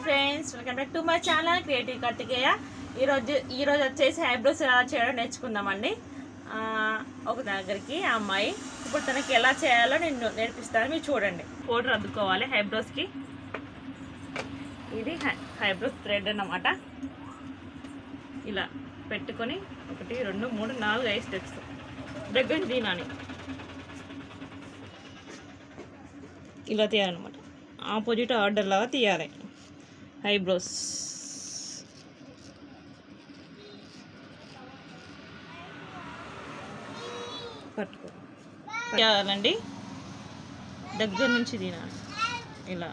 Friends, welcome back to my channel creative Karthikeya. ఈరోజు వచ్చేసి eyebrows ఎలా చేయడం నేర్చుకుందామండి. ఒక దగ్గరికి ఆ అమ్మాయి ఇప్పుడు తనకి ఎలా చేయాలో నేను నేర్పిస్తాను, మీరు చూడండి. పౌడర్ అద్దుకోవాలి ఐబ్రోస్కి. ఇది ఐబ్రోస్ థ్రెడ్ అన్నమాట. ఇలా పెట్టుకొని 1 2 3 4 5 స్టెప్స్ దగ్గర దీనాన్ని ఇలా తీయాలన్నమాట. ఆపోజిట్ ఆర్డర్ లాగా తీయాలి ఐబ్రోస్. పట్టుకో తీయాలండి, దగ్గర నుంచి తినాలి ఇలా.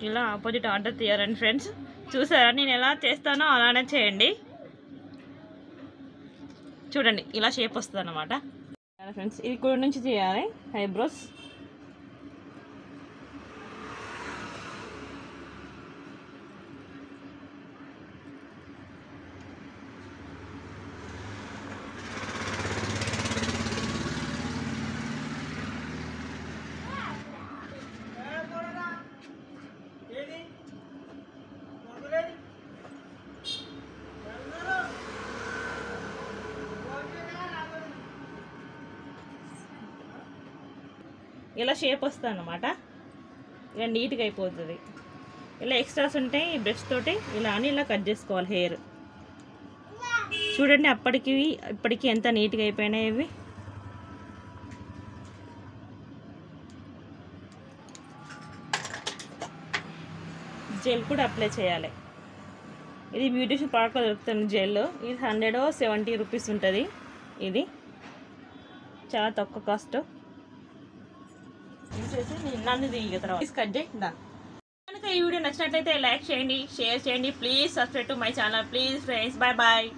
ఇలా ఆపోజిట్ ఆర్డర్ తీయాలండి ఫ్రెండ్స్. చూసారా నేను ఎలా చేస్తానో అలానే చేయండి. చూడండి ఇలా షేప్ వస్తుంది అన్నమాట ఫ్రెండ్స్. ఇది కుడి నుంచి చేయాలి ఐబ్రోస్. ఇలా షేప్ వస్తుంది అన్నమాట. ఇలా నీట్గా అయిపోతుంది. ఇలా ఎక్స్ట్రాస్ ఉంటే ఈ బ్రష్ తోటి ఇలా అని ఇలా కట్ చేసుకోవాలి హెయిర్. చూడండి ఇప్పటికి ఎంత నీట్గా అయిపోయినాయి ఇవి. జెల్ కూడా అప్లై చేయాలి. ఇది బ్యూటిషియన్ ప్రోడక్ట్లో దొరుకుతుంది జెల్. ఇది 170 రూపీస్ ఉంటుంది. ఇది చాలా తక్కువ కాస్ట్. నన్ను దిగ తర్వాత కట్ చేయండి. కనుక ఈ వీడియో నచ్చినట్లయితే లైక్ చేయండి, షేర్ చేయండి. Please subscribe to my channel please friends. Bye bye.